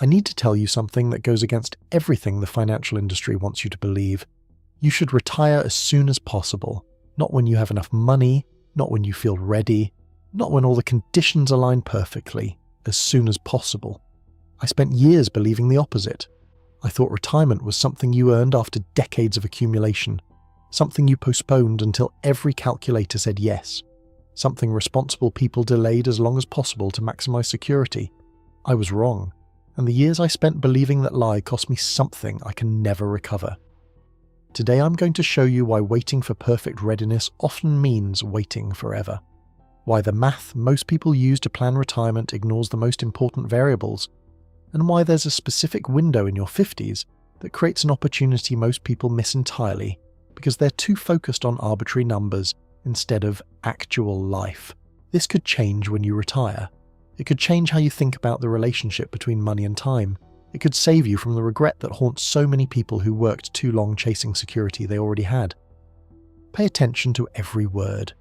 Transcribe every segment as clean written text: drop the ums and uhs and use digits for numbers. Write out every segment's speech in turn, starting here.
I need to tell you something that goes against everything the financial industry wants you to believe. You should retire as soon as possible, not when you have enough money, not when you feel ready, not when all the conditions align perfectly, as soon as possible. I spent years believing the opposite. I thought retirement was something you earned after decades of accumulation, something you postponed until every calculator said yes, something responsible people delayed as long as possible to maximize security. I was wrong, and the years I spent believing that lie cost me something I can never recover. Today I'm going to show you why waiting for perfect readiness often means waiting forever, why the math most people use to plan retirement ignores the most important variables, and why there's a specific window in your 50s that creates an opportunity most people miss entirely because they're too focused on arbitrary numbers instead of actual life. This could change when you retire. It could change how you think about the relationship between money and time. It could save you from the regret that haunts so many people who worked too long chasing security they already had. Pay attention to every word.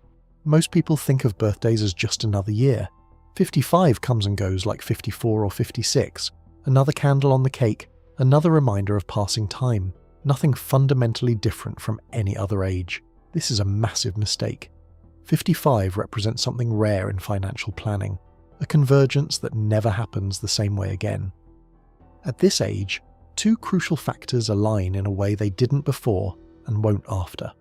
Most people think of birthdays as just another year. 55 comes and goes like 54 or 56. Another candle on the cake, another reminder of passing time. Nothing fundamentally different from any other age. This is a massive mistake. 55 represents something rare in financial planning, a convergence that never happens the same way again. At this age, two crucial factors align in a way they didn't before and won't after.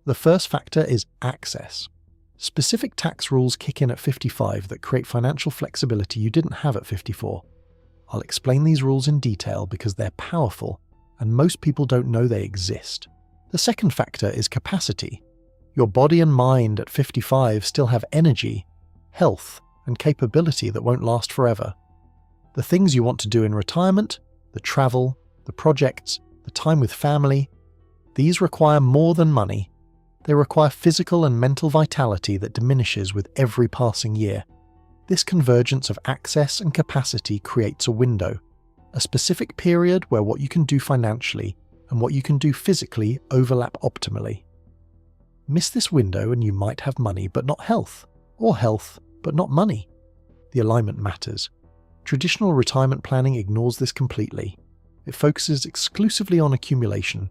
The first factor is access. Specific tax rules kick in at 55 that create financial flexibility you didn't have at 54. I'll explain these rules in detail because they're powerful and most people don't know they exist. The second factor is capacity. Your body and mind at 55 still have energy, health, and capability that won't last forever. The things you want to do in retirement, the travel, the projects, the time with family, these require more than money. They require physical and mental vitality that diminishes with every passing year. This convergence of access and capacity creates a window, a specific period where what you can do financially and what you can do physically overlap optimally. Miss this window and you might have money but not health, or health but not money. The alignment matters. Traditional retirement planning ignores this completely. It focuses exclusively on accumulation,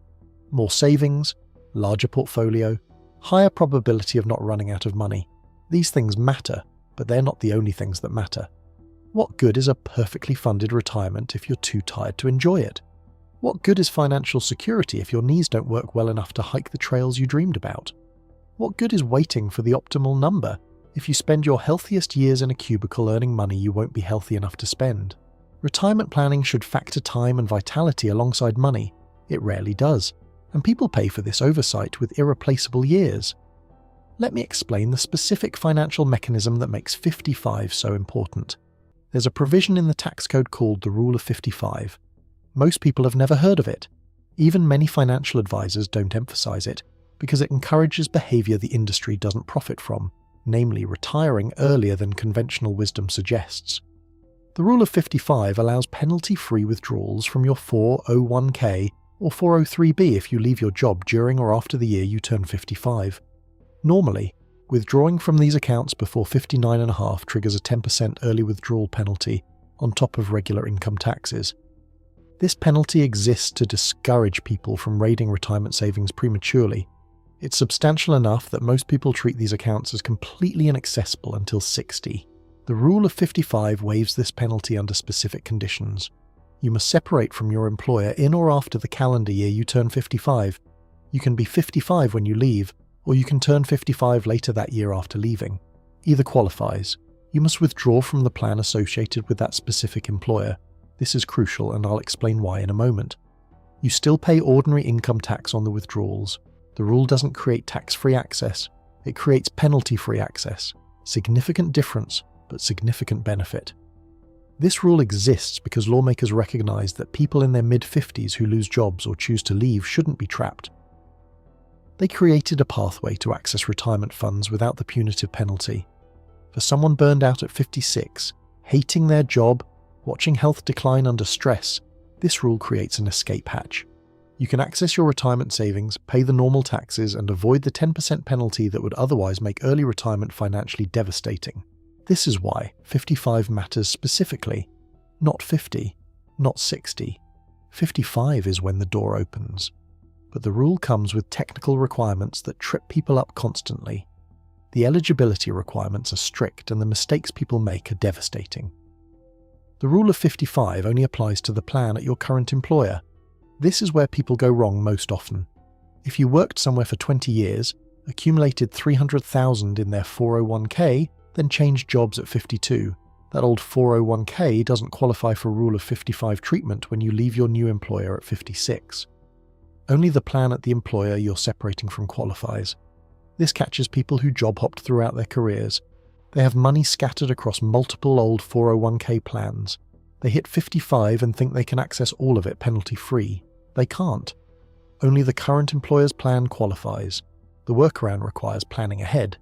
more savings, larger portfolio, higher probability of not running out of money. These things matter, but they're not the only things that matter. What good is a perfectly funded retirement if you're too tired to enjoy it? What good is financial security if your knees don't work well enough to hike the trails you dreamed about? What good is waiting for the optimal number if you spend your healthiest years in a cubicle earning money you won't be healthy enough to spend? Retirement planning should factor time and vitality alongside money. It rarely does, and people pay for this oversight with irreplaceable years. Let me explain the specific financial mechanism that makes 55 so important. There's a provision in the tax code called the Rule of 55. Most people have never heard of it. Even many financial advisors don't emphasize it, because it encourages behavior the industry doesn't profit from, namely retiring earlier than conventional wisdom suggests. The Rule of 55 allows penalty-free withdrawals from your 401k or 403b if you leave your job during or after the year you turn 55. Normally, withdrawing from these accounts before 59.5 triggers a 10% early withdrawal penalty on top of regular income taxes. This penalty exists to discourage people from raiding retirement savings prematurely. It's substantial enough that most people treat these accounts as completely inaccessible until 60. The Rule of 55 waives this penalty under specific conditions. You must separate from your employer in or after the calendar year you turn 55. You can be 55 when you leave, or you can turn 55 later that year after leaving. Either qualifies. You must withdraw from the plan associated with that specific employer. This is crucial, and I'll explain why in a moment. You still pay ordinary income tax on the withdrawals. The rule doesn't create tax-free access. It creates penalty-free access. Significant difference, but significant benefit. This rule exists because lawmakers recognize that people in their mid-50s who lose jobs or choose to leave shouldn't be trapped. They created a pathway to access retirement funds without the punitive penalty. For someone burned out at 56, hating their job, watching health decline under stress, this rule creates an escape hatch. You can access your retirement savings, pay the normal taxes, and avoid the 10% penalty that would otherwise make early retirement financially devastating. This is why 55 matters specifically, not 50. not 60. 55 is when the door opens. But the rule comes with technical requirements that trip people up constantly. The eligibility requirements are strict and the mistakes people make are devastating. The rule of 55 only applies to the plan at your current employer. This is where people go wrong most often. If you worked somewhere for 20 years, accumulated $300,000 in their 401k, then changed jobs at 52, that old 401k doesn't qualify for Rule of 55 treatment when you leave your new employer at 56. Only the plan at the employer you're separating from qualifies. This catches people who job hopped throughout their careers. They have money scattered across multiple old 401k plans. They hit 55 and think they can access all of it penalty-free. They can't. Only the current employer's plan qualifies. The workaround requires planning ahead.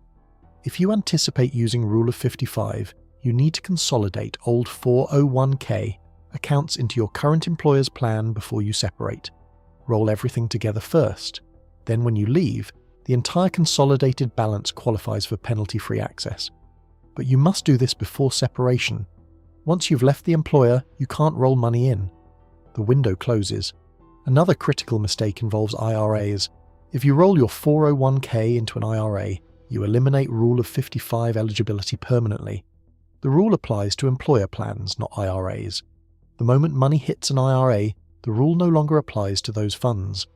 If you anticipate using Rule of 55, you need to consolidate old 401k accounts into your current employer's plan before you separate. Roll everything together first. Then when you leave, the entire consolidated balance qualifies for penalty-free access. But you must do this before separation. Once you've left the employer, you can't roll money in. The window closes. Another critical mistake involves IRAs. If you roll your 401k into an IRA, you eliminate Rule of 55 eligibility permanently. The rule applies to employer plans, not IRAs. The moment money hits an IRA, the rule no longer applies to those funds.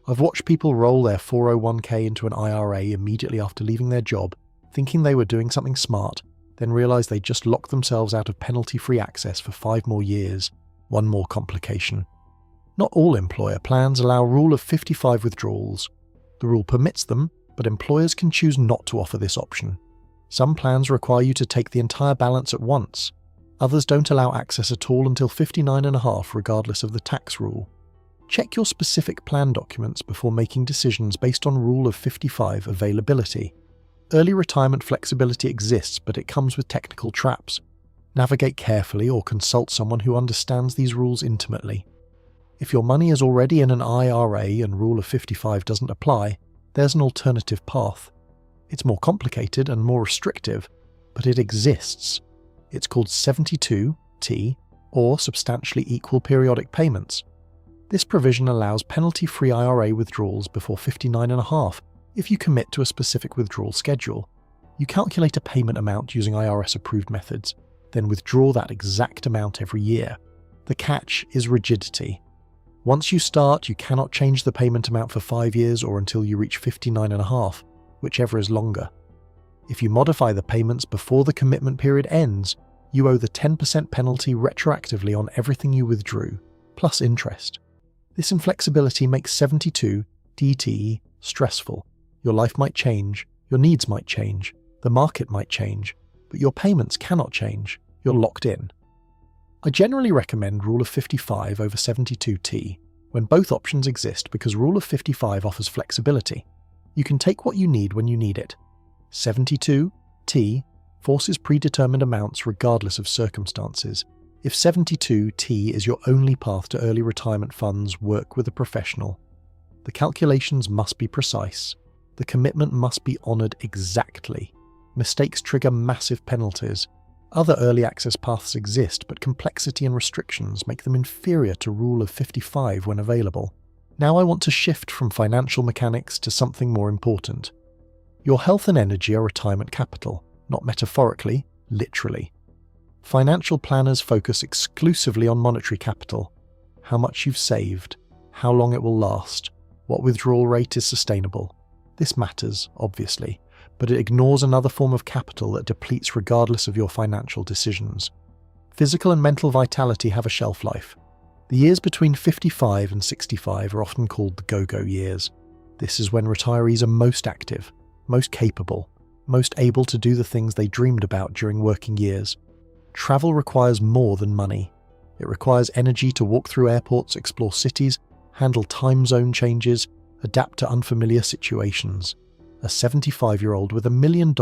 I've watched people roll their 401k into an IRA immediately after leaving their job, thinking they were doing something smart, then realize they just locked themselves out of penalty-free access for 5 more years. One more complication. Not all employer plans allow Rule of 55 withdrawals. The rule permits them, but employers can choose not to offer this option. Some plans require you to take the entire balance at once. Others don't allow access at all until 59.5 regardless of the tax rule. Check your specific plan documents before making decisions based on Rule of 55 availability. Early retirement flexibility exists, but it comes with technical traps. Navigate carefully or consult someone who understands these rules intimately. If your money is already in an IRA and Rule of 55 doesn't apply, there's an alternative path. It's more complicated and more restrictive, but it exists. It's called 72T, or substantially equal periodic payments. This provision allows penalty-free IRA withdrawals before 59.5 if you commit to a specific withdrawal schedule. You calculate a payment amount using IRS-approved methods, then withdraw that exact amount every year. The catch is rigidity. Once you start, you cannot change the payment amount for 5 years or until you reach 59.5, whichever is longer. If you modify the payments before the commitment period ends, you owe the 10% penalty retroactively on everything you withdrew, plus interest. This inflexibility makes 72 DTE stressful. Your life might change, your needs might change, the market might change, but your payments cannot change. You're locked in. I generally recommend Rule of 55 over 72T when both options exist because Rule of 55 offers flexibility. You can take what you need when you need it. 72T forces predetermined amounts regardless of circumstances. If 72T is your only path to early retirement funds, work with a professional. The calculations must be precise. The commitment must be honoured exactly. Mistakes trigger massive penalties. Other early access paths exist, but complexity and restrictions make them inferior to Rule of 55 when available. Now I want to shift from financial mechanics to something more important. Your health and energy are retirement capital, not metaphorically, literally. Financial planners focus exclusively on monetary capital, how much you've saved, how long it will last, what withdrawal rate is sustainable. This matters, obviously, but it ignores another form of capital that depletes regardless of your financial decisions. Physical and mental vitality have a shelf life. The years between 55 and 65 are often called the go-go years. This is when retirees are most active, most capable, most able to do the things they dreamed about during working years. Travel requires more than money. It requires energy to walk through airports, explore cities, handle time zone changes, adapt to unfamiliar situations. A 75-year-old with $1 million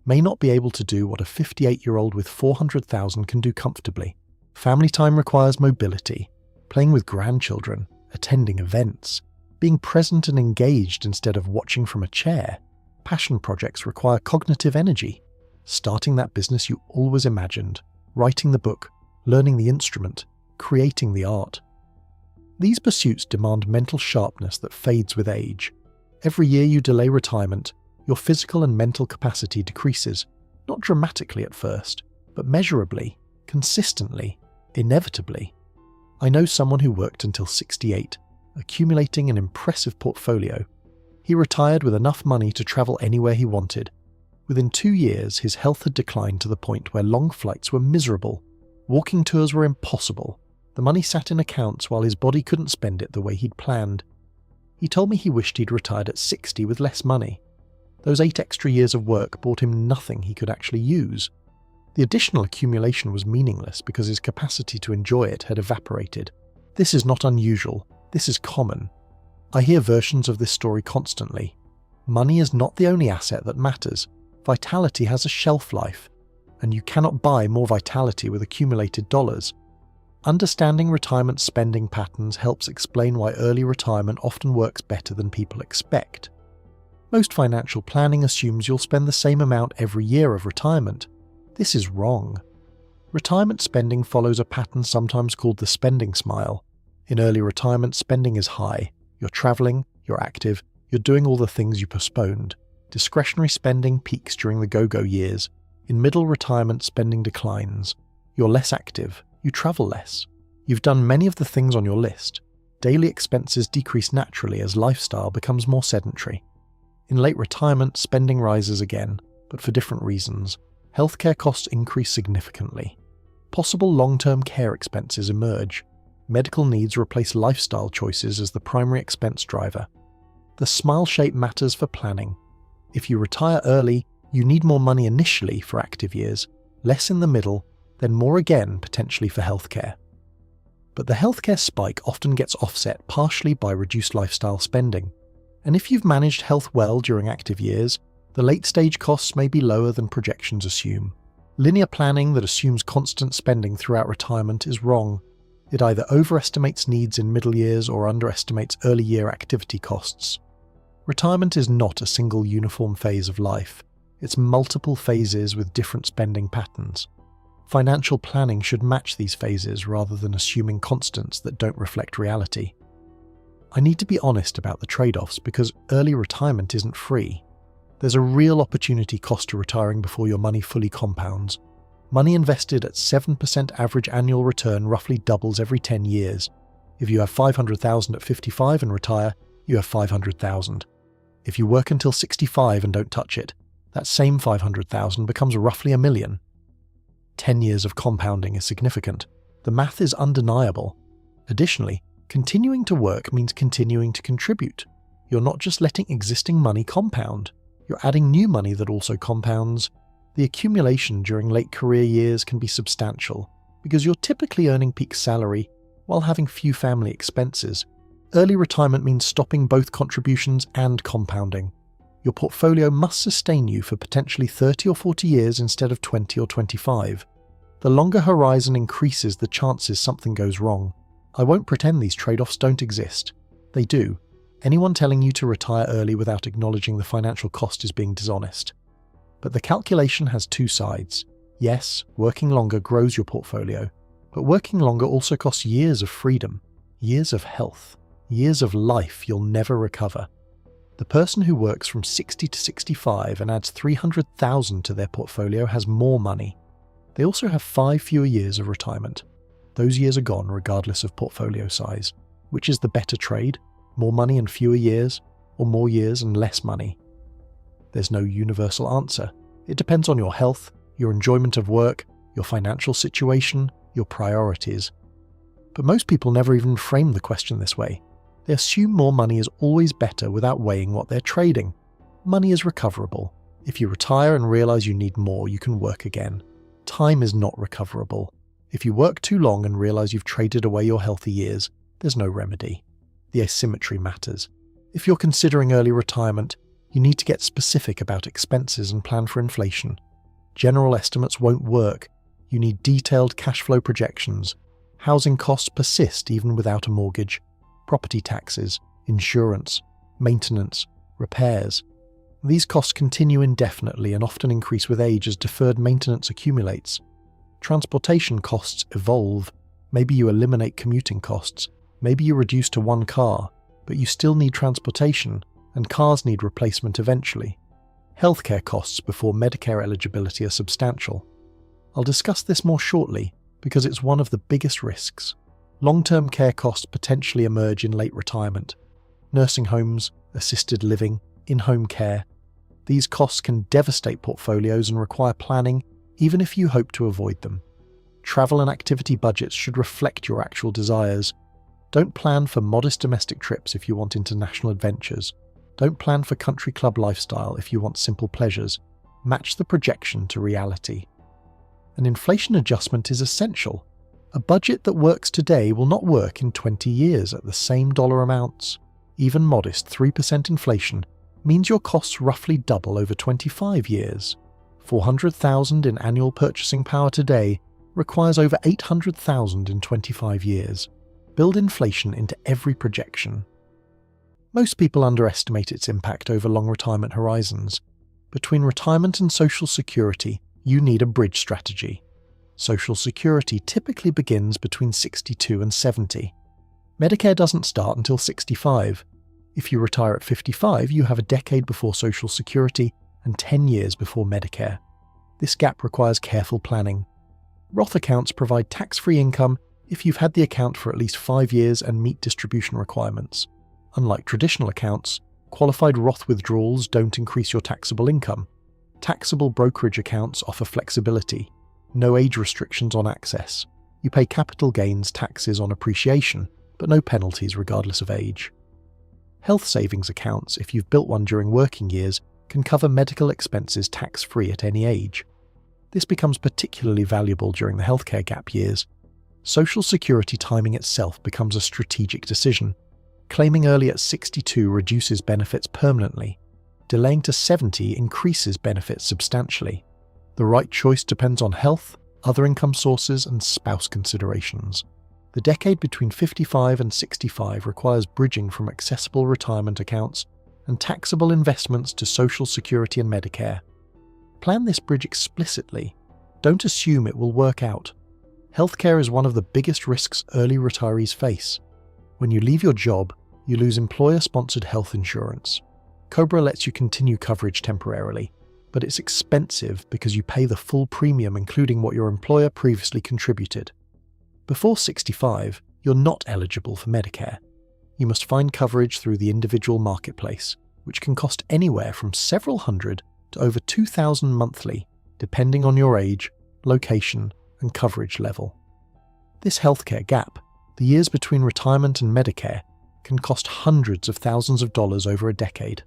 may not be able to do what a 58-year-old with $400,000 can do comfortably. Family time requires mobility, playing with grandchildren, attending events, being present and engaged instead of watching from a chair. Passion projects require cognitive energy. Starting that business you always imagined, writing the book, learning the instrument, creating the art. These pursuits demand mental sharpness that fades with age. Every year you delay retirement, your physical and mental capacity decreases, not dramatically at first, but measurably, consistently, inevitably. I know someone who worked until 68, accumulating an impressive portfolio. He retired with enough money to travel anywhere he wanted. Within 2 years, his health had declined to the point where long flights were miserable. Walking tours were impossible. The money sat in accounts while his body couldn't spend it the way he'd planned. He told me he wished he'd retired at 60 with less money. Those 8 extra years of work brought him nothing he could actually use. The additional accumulation was meaningless because his capacity to enjoy it had evaporated. This is not unusual. This is common. I hear versions of this story constantly. Money is not the only asset that matters. Vitality has a shelf life, and you cannot buy more vitality with accumulated dollars. Understanding retirement spending patterns helps explain why early retirement often works better than people expect. Most financial planning assumes you'll spend the same amount every year of retirement. This is wrong. Retirement spending follows a pattern sometimes called the spending smile. In early retirement, spending is high. You're traveling, you're active, you're doing all the things you postponed. Discretionary spending peaks during the go-go years. In middle retirement, spending declines. You're less active, you travel less. You've done many of the things on your list. Daily expenses decrease naturally as lifestyle becomes more sedentary. In late retirement, spending rises again, but for different reasons. Healthcare costs increase significantly. Possible long-term care expenses emerge. Medical needs replace lifestyle choices as the primary expense driver. The smile shape matters for planning. If you retire early, you need more money initially for active years, less in the middle, then more again potentially for healthcare. But the healthcare spike often gets offset partially by reduced lifestyle spending. And if you've managed health well during active years, the late-stage costs may be lower than projections assume. Linear planning that assumes constant spending throughout retirement is wrong. It either overestimates needs in middle years or underestimates early year activity costs. Retirement is not a single uniform phase of life. It's multiple phases with different spending patterns. Financial planning should match these phases rather than assuming constants that don't reflect reality. I need to be honest about the trade-offs because early retirement isn't free. There's a real opportunity cost to retiring before your money fully compounds. Money invested at 7% average annual return roughly doubles every 10 years. If you have $500,000 at 55 and retire, you have $500,000. If you work until 65 and don't touch it, that same $500,000 becomes roughly $1 million. 10 years of compounding is significant. The math is undeniable. Additionally, continuing to work means continuing to contribute. You're not just letting existing money compound. You're adding new money that also compounds. The accumulation during late career years can be substantial because you're typically earning peak salary while having few family expenses. Early retirement means stopping both contributions and compounding. Your portfolio must sustain you for potentially 30 or 40 years instead of 20 or 25. The longer horizon increases the chances something goes wrong. I won't pretend these trade-offs don't exist. They do. Anyone telling you to retire early without acknowledging the financial cost is being dishonest. But the calculation has two sides. Yes, working longer grows your portfolio, but working longer also costs years of freedom, years of health, years of life you'll never recover. The person who works from 60 to 65 and adds $300,000 to their portfolio has more money. They also have 5 fewer years of retirement. Those years are gone regardless of portfolio size. Which is the better trade? More money and fewer years, or more years and less money? There's no universal answer. It depends on your health, your enjoyment of work, your financial situation, your priorities. But most people never even frame the question this way. They assume more money is always better without weighing what they're trading. Money is recoverable. If you retire and realize you need more, you can work again. Time is not recoverable. If you work too long and realize you've traded away your healthy years, there's no remedy. The asymmetry matters. If you're considering early retirement, you need to get specific about expenses and plan for inflation. General estimates won't work. You need detailed cash flow projections. Housing costs persist even without a mortgage. Property taxes, insurance, maintenance, repairs. These costs continue indefinitely and often increase with age as deferred maintenance accumulates. Transportation costs evolve. Maybe you eliminate commuting costs. Maybe you reduce to one car, but you still need transportation, and cars need replacement eventually. Healthcare costs before Medicare eligibility are substantial. I'll discuss this more shortly because it's one of the biggest risks. Long-term care costs potentially emerge in late retirement. Nursing homes, assisted living, in-home care. These costs can devastate portfolios and require planning, even if you hope to avoid them. Travel and activity budgets should reflect your actual desires. Don't plan for modest domestic trips if you want international adventures. Don't plan for country club lifestyle if you want simple pleasures. Match the projection to reality. An inflation adjustment is essential. A budget that works today will not work in 20 years at the same dollar amounts. Even modest 3% inflation means your costs roughly double over 25 years. $400,000 in annual purchasing power today requires over $800,000 in 25 years. Build inflation into every projection. Most people underestimate its impact over long retirement horizons. Between retirement and Social Security, you need a bridge strategy. Social Security typically begins between 62 and 70. Medicare doesn't start until 65. If you retire at 55, you have a decade before Social Security and 10 years before Medicare. This gap requires careful planning. Roth accounts provide tax-free income if you've had the account for at least 5 years and meet distribution requirements. Unlike traditional accounts, qualified Roth withdrawals don't increase your taxable income. Taxable brokerage accounts offer flexibility. No age restrictions on access. You pay capital gains taxes on appreciation, but no penalties regardless of age. Health savings accounts, if you've built one during working years, can cover medical expenses tax-free at any age. This becomes particularly valuable during the healthcare gap years. Social Security timing itself becomes a strategic decision. Claiming early at 62 reduces benefits permanently. Delaying to 70 increases benefits substantially. The right choice depends on health, other income sources, and spouse considerations. The decade between 55 and 65 requires bridging from accessible retirement accounts and taxable investments to Social Security and Medicare. Plan this bridge explicitly. Don't assume it will work out. Healthcare is one of the biggest risks early retirees face. When you leave your job, you lose employer-sponsored health insurance. COBRA lets you continue coverage temporarily, but it's expensive because you pay the full premium including what your employer previously contributed. Before 65, you're not eligible for Medicare. You must find coverage through the individual marketplace, which can cost anywhere from several hundred to over $2,000 monthly, depending on your age, location, and coverage level. This healthcare gap, the years between retirement and Medicare, can cost hundreds of thousands of dollars over a decade.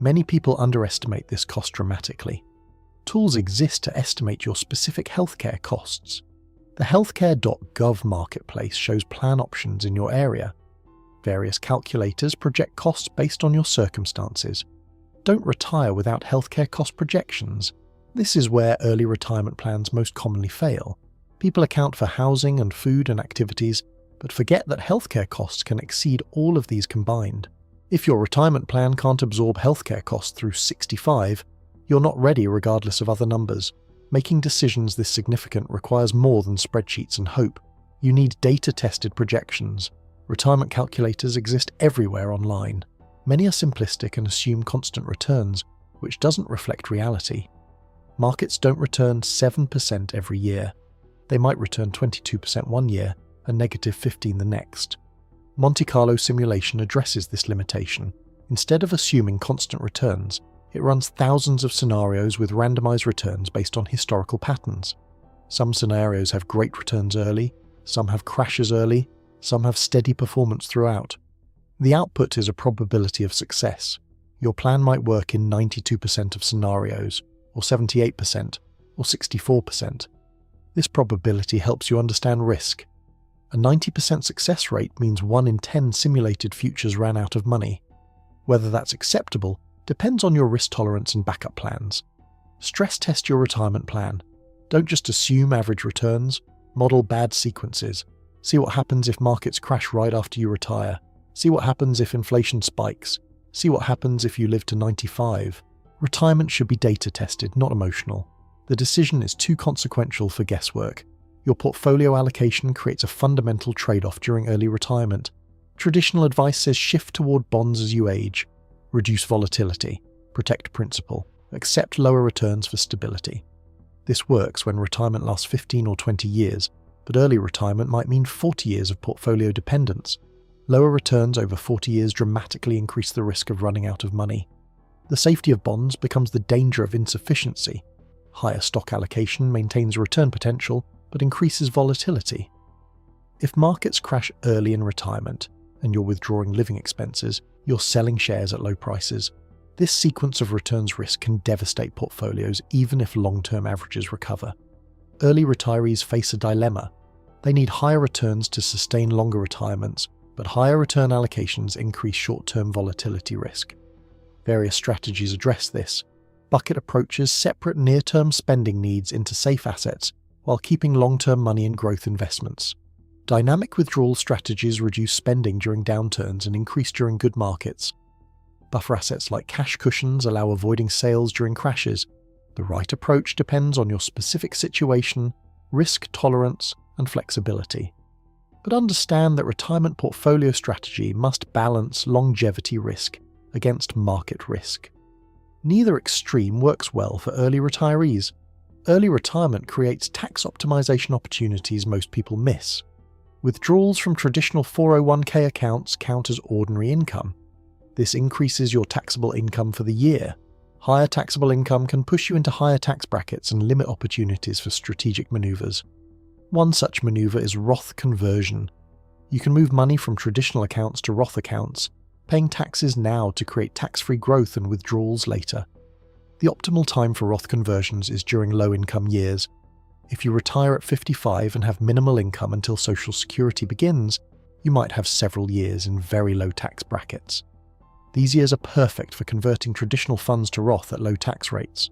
Many people underestimate this cost dramatically. Tools exist to estimate your specific healthcare costs. The healthcare.gov marketplace shows plan options in your area. Various calculators project costs based on your circumstances. Don't retire without healthcare cost projections. This is where early retirement plans most commonly fail. People account for housing and food and activities, but forget that healthcare costs can exceed all of these combined. If your retirement plan can't absorb healthcare costs through 65, you're not ready regardless of other numbers. Making decisions this significant requires more than spreadsheets and hope. You need data-tested projections. Retirement calculators exist everywhere online. Many are simplistic and assume constant returns, which doesn't reflect reality. Markets don't return 7% every year. They might return 22% one year and negative 15% the next. Monte Carlo simulation addresses this limitation. Instead of assuming constant returns, it runs thousands of scenarios with randomized returns based on historical patterns. Some scenarios have great returns early, some have crashes early, some have steady performance throughout. The output is a probability of success. Your plan might work in 92% of scenarios, or 78%, or 64%. This probability helps you understand risk. A 90% success rate means 1 in 10 simulated futures ran out of money. Whether that's acceptable depends on your risk tolerance and backup plans. Stress test your retirement plan. Don't just assume average returns, model bad sequences. See what happens if markets crash right after you retire. See what happens if inflation spikes. See what happens if you live to 95. Retirement should be data tested, not emotional. The decision is too consequential for guesswork. Your portfolio allocation creates a fundamental trade-off during early retirement. Traditional advice says shift toward bonds as you age, reduce volatility, protect principal, accept lower returns for stability. This works when retirement lasts 15 or 20 years, but early retirement might mean 40 years of portfolio dependence. Lower returns over 40 years dramatically increase the risk of running out of money. The safety of bonds becomes the danger of insufficiency. Higher stock allocation maintains return potential, but increases volatility. If markets crash early in retirement, and you're withdrawing living expenses, you're selling shares at low prices. This sequence of returns risk can devastate portfolios even if long-term averages recover. Early retirees face a dilemma. They need higher returns to sustain longer retirements, but higher return allocations increase short-term volatility risk. Various strategies address this. Bucket approaches separate near-term spending needs into safe assets while keeping long-term money in growth investments. Dynamic withdrawal strategies reduce spending during downturns and increase during good markets. Buffer assets like cash cushions allow avoiding sales during crashes. The right approach depends on your specific situation, risk tolerance, and flexibility. But understand that retirement portfolio strategy must balance longevity risk against market risk. Neither extreme works well for early retirees. Early retirement creates tax optimization opportunities most people miss. Withdrawals from traditional 401k accounts count as ordinary income. This increases your taxable income for the year. Higher taxable income can push you into higher tax brackets and limit opportunities for strategic maneuvers. One such maneuver is Roth conversion. You can move money from traditional accounts to Roth accounts, paying taxes now to create tax-free growth and withdrawals later. The optimal time for Roth conversions is during low-income years. If you retire at 55 and have minimal income until Social Security begins, you might have several years in very low tax brackets. These years are perfect for converting traditional funds to Roth at low tax rates.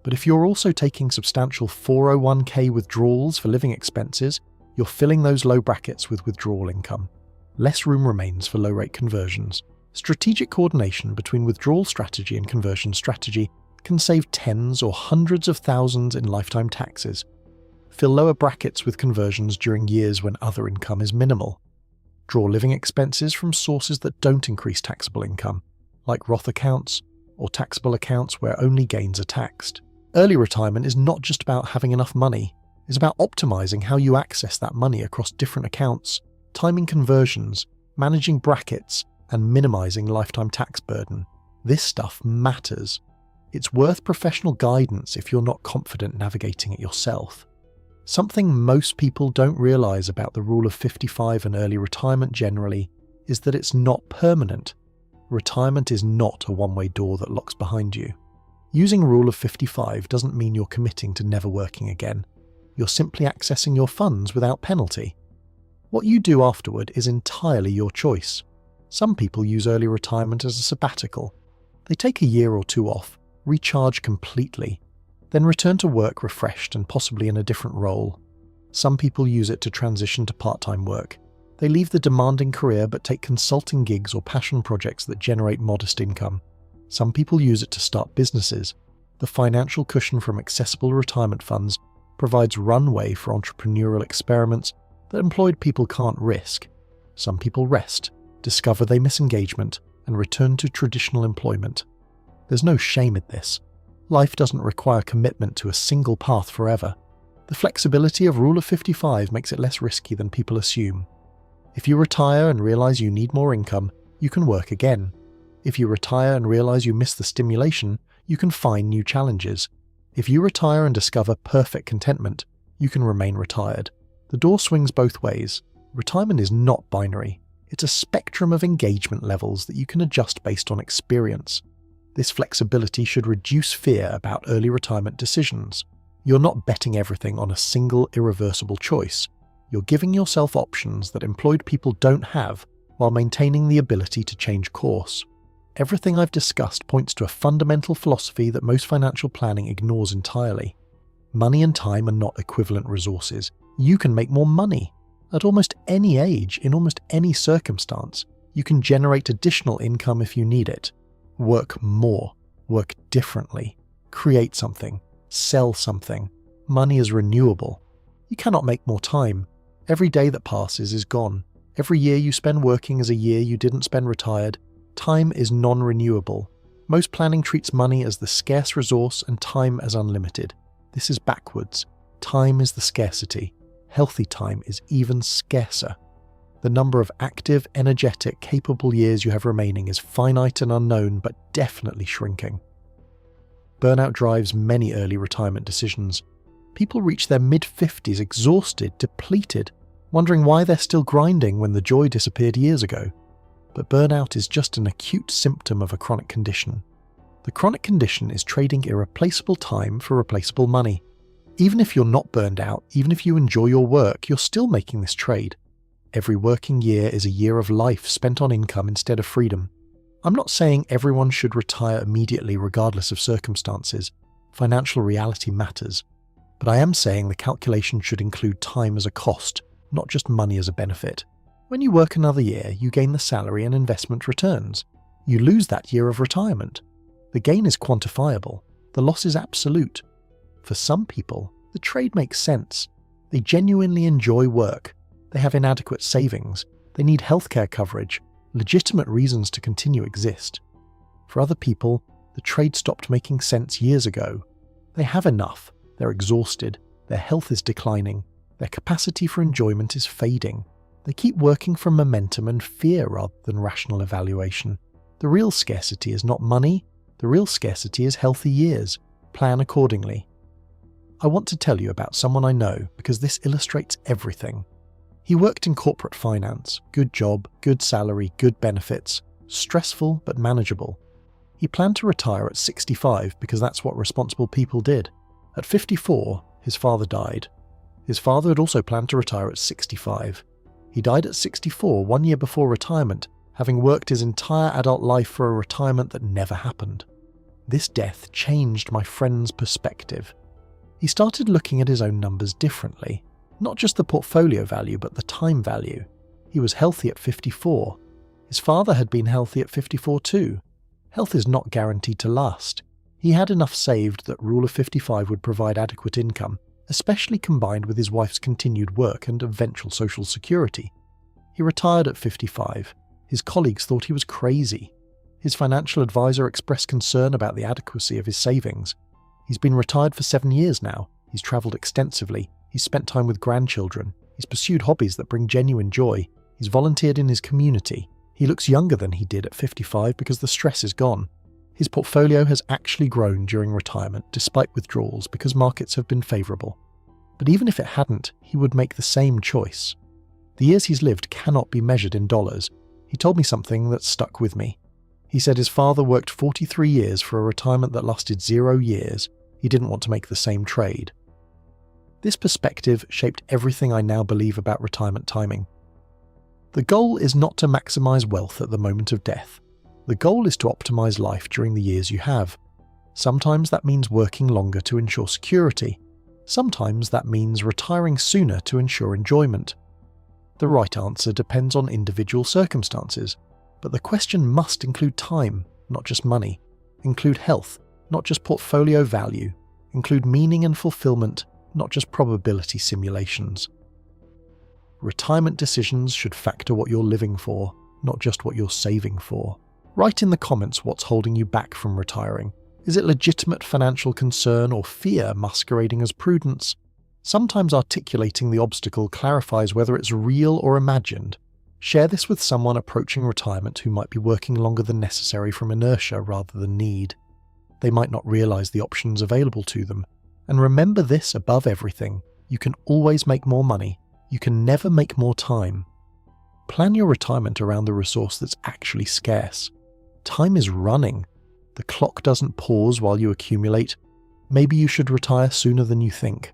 But if you're also taking substantial 401k withdrawals for living expenses, you're filling those low brackets with withdrawal income. Less room remains for low-rate conversions. Strategic coordination between withdrawal strategy and conversion strategy can save tens or hundreds of thousands in lifetime taxes. Fill lower brackets with conversions during years when other income is minimal. Draw living expenses from sources that don't increase taxable income, like Roth accounts or taxable accounts where only gains are taxed. Early retirement is not just about having enough money, it's about optimizing how you access that money across different accounts, timing conversions, managing brackets, and minimizing lifetime tax burden. This stuff matters. It's worth professional guidance if you're not confident navigating it yourself. Something most people don't realize about the rule of 55 and early retirement generally is that it's not permanent. Retirement is not a one-way door that locks behind you. Using rule of 55 doesn't mean you're committing to never working again. You're simply accessing your funds without penalty. What you do afterward is entirely your choice. Some people use early retirement as a sabbatical. They take a year or two off, recharge completely, then return to work refreshed and possibly in a different role. Some people use it to transition to part-time work. They leave the demanding career but take consulting gigs or passion projects that generate modest income. Some people use it to start businesses. The financial cushion from accessible retirement funds provides runway for entrepreneurial experiments that employed people can't risk. Some people rest, discover they miss engagement, and return to traditional employment. There's no shame in this. Life doesn't require commitment to a single path forever. The flexibility of Rule of 55 makes it less risky than people assume. If you retire and realize you need more income, you can work again. If you retire and realize you miss the stimulation, you can find new challenges. If you retire and discover perfect contentment, you can remain retired. The door swings both ways. Retirement is not binary. It's a spectrum of engagement levels that you can adjust based on experience. This flexibility should reduce fear about early retirement decisions. You're not betting everything on a single irreversible choice. You're giving yourself options that employed people don't have while maintaining the ability to change course. Everything I've discussed points to a fundamental philosophy that most financial planning ignores entirely. Money and time are not equivalent resources. You can make more money. At almost any age, in almost any circumstance, you can generate additional income if you need it. Work more, work differently, create something, sell something. Money is renewable. You cannot make more time. Every day that passes is gone. Every year you spend working is a year you didn't spend retired. Time is non-renewable. Most planning treats money as the scarce resource and time as unlimited. This is backwards. Time is the scarcity. Healthy time is even scarcer. The number of active, energetic, capable years you have remaining is finite and unknown, but definitely shrinking. Burnout drives many early retirement decisions. People reach their mid-50s exhausted, depleted, wondering why they're still grinding when the joy disappeared years ago. But burnout is just an acute symptom of a chronic condition. The chronic condition is trading irreplaceable time for replaceable money. Even if you're not burned out, even if you enjoy your work, you're still making this trade. Every working year is a year of life spent on income instead of freedom. I'm not saying everyone should retire immediately regardless of circumstances. Financial reality matters. But I am saying the calculation should include time as a cost, not just money as a benefit. When you work another year, you gain the salary and investment returns. You lose that year of retirement. The gain is quantifiable. The loss is absolute. For some people, the trade makes sense. They genuinely enjoy work. They have inadequate savings. They need healthcare coverage. Legitimate reasons to continue exist. For other people, the trade stopped making sense years ago. They have enough. They're exhausted. Their health is declining. Their capacity for enjoyment is fading. They keep working from momentum and fear rather than rational evaluation. The real scarcity is not money. The real scarcity is healthy years. Plan accordingly. I want to tell you about someone I know because this illustrates everything. He worked in corporate finance. Good job, good salary, good benefits. Stressful but manageable. He planned to retire at 65 because that's what responsible people did. At 54, his father died. His father had also planned to retire at 65. He died at 64, 1 year before retirement, having worked his entire adult life for a retirement that never happened. This death changed my friend's perspective. He started looking at his own numbers differently. Not just the portfolio value, but the time value. He was healthy at 54. His father had been healthy at 54 too. Health is not guaranteed to last. He had enough saved that Rule of 55 would provide adequate income, especially combined with his wife's continued work and eventual social security. He retired at 55. His colleagues thought he was crazy. His financial advisor expressed concern about the adequacy of his savings. He's been retired for 7 years now. He's travelled extensively. He's spent time with grandchildren. He's pursued hobbies that bring genuine joy. He's volunteered in his community. He looks younger than he did at 55 because the stress is gone. His portfolio has actually grown during retirement despite withdrawals because markets have been favourable. But even if it hadn't, he would make the same choice. The years he's lived cannot be measured in dollars. He told me something that stuck with me. He said his father worked 43 years for a retirement that lasted 0 years. He didn't want to make the same trade. This perspective shaped everything I now believe about retirement timing. The goal is not to maximize wealth at the moment of death. The goal is to optimize life during the years you have. Sometimes that means working longer to ensure security. Sometimes that means retiring sooner to ensure enjoyment. The right answer depends on individual circumstances, but the question must include time, not just money. Include health, not just portfolio value. Include meaning and fulfillment, not just probability simulations. Retirement decisions should factor what you're living for, not just what you're saving for. Write in the comments what's holding you back from retiring. Is it legitimate financial concern or fear masquerading as prudence? Sometimes articulating the obstacle clarifies whether it's real or imagined. Share this with someone approaching retirement who might be working longer than necessary from inertia rather than need. They might not realize the options available to them. And remember this above everything: you can always make more money. You can never make more time. Plan your retirement around the resource that's actually scarce. Time is running. The clock doesn't pause while you accumulate. Maybe you should retire sooner than you think.